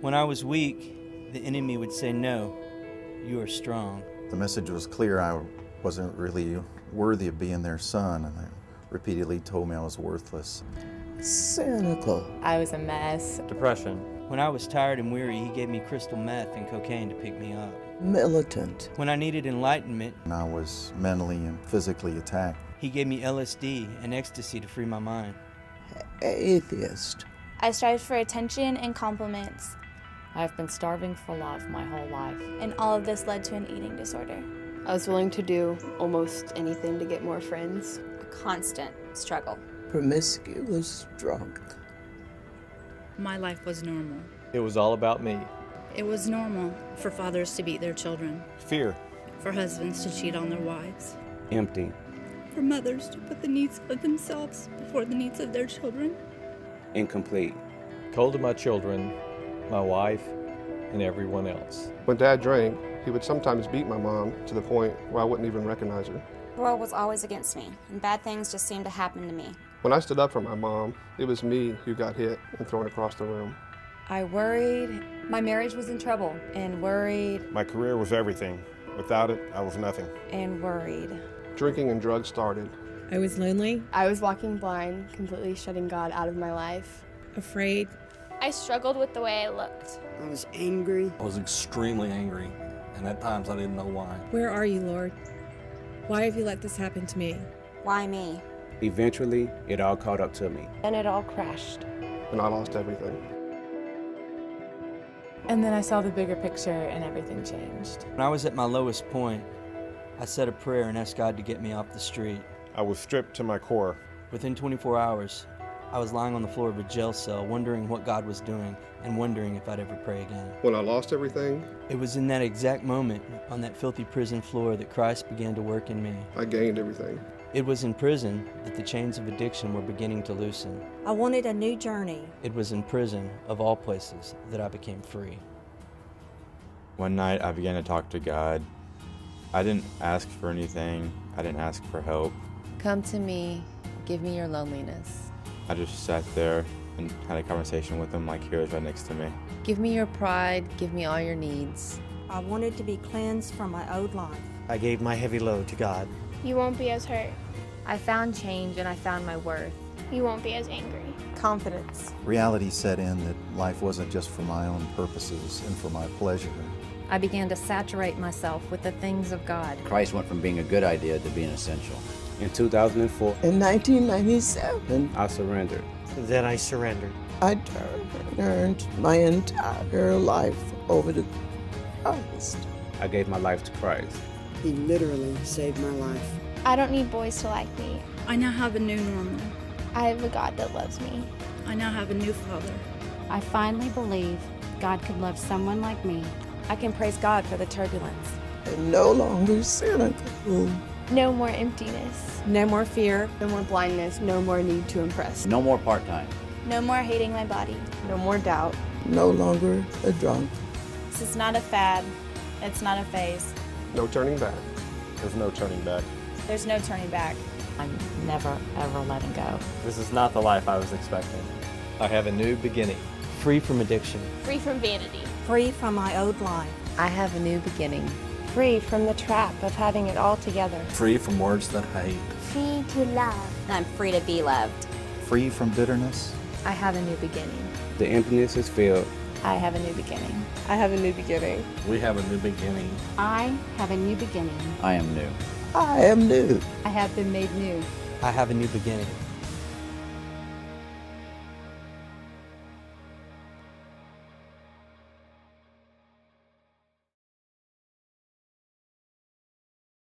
When I was weak, the enemy would say, "No, you are strong." The message was clear. I wasn't really worthy of being their son, and they repeatedly told me I was worthless. Cynical. I was a mess. Depression. When I was tired and weary, he gave me crystal meth and cocaine to pick me up. Militant. When I needed enlightenment, And I was mentally and physically attacked. he gave me LSD and ecstasy to free my mind. Atheist. I strived for attention and compliments, I've been starving for love my whole life. and all of this led to an eating disorder. I was willing to do almost anything to get more friends. A constant struggle. Promiscuous drunk. My life was normal. It was all about me. It was normal for fathers to beat their children, Fear. for husbands to cheat on their wives, Empty. for mothers to put the needs of themselves before the needs of their children. Incomplete. Cold to my children, my wife, and everyone else. When Dad drank, he would sometimes beat my mom to the point where I wouldn't even recognize her. The world was always against me, and bad things just seemed to happen to me. When I stood up for my mom, it was me who got hit and thrown across the room. I worried. My marriage was in trouble. And worried My career was everything. Without it, I was nothing. and worried. Drinking and drugs started. I was lonely, I was walking blind, completely shutting God out of my life. afraid. I struggled with the way I looked. I was angry. I was extremely angry, and at times I didn't know why. Where are you, Lord? Why have you let this happen to me? Why me? Eventually, it all caught up to me. And it all crashed. And I lost everything. And then I saw the bigger picture and everything changed. When I was at my lowest point, I said a prayer and asked God to get me off the street. I was stripped to my core. Within 24 hours, I was lying on the floor of a jail cell, wondering what God was doing and wondering if I'd ever pray again. When I lost everything, It was in that exact moment, on that filthy prison floor, that Christ began to work in me. I gained everything. It was in prison that the chains of addiction were beginning to loosen. I wanted a new journey. It was in prison, of all places, that I became free. One night I began to talk to God. I didn't ask for anything. I didn't ask for help. Come to me, give me your loneliness. I just sat there and had a conversation with him like he was right next to me. Give me your pride, give me all your needs. I wanted to be cleansed from my old life. I gave my heavy load to God. You won't be as hurt. I found change and I found my worth. You won't be as angry. Confidence. Reality set in that life wasn't just for my own purposes and for my pleasure. I began to saturate myself with the things of God. Christ went from being a good idea to being essential. In 2004, In 1997, I surrendered. Then I surrendered. I turned my entire life over to Christ. I gave my life to Christ. He literally saved my life. I don't need boys to like me. I now have a new normal. I have a God that loves me. I now have a new father. I finally believe God could love someone like me. I can praise God for the turbulence. And no longer cynical. No more emptiness. No more fear. No more blindness, no more need to impress. No more part-time. No more hating my body. No more doubt. No longer a drunk. This is not a fad. It's not a phase. No turning back. There's no turning back. There's no turning back. I'm never, ever letting go. This is not the life I was expecting. I have a new beginning. Free from addiction. Free from vanity. Free from my old life. I have a new beginning. Free from the trap of having it all together. Free from words that I hate. Free to love. I'm free to be loved. Free from bitterness. I have a new beginning. The emptiness is filled. I have a new beginning. I have a new beginning. We have a new beginning. I have a new beginning. I am new. I am new. I have been made new. I have a new beginning.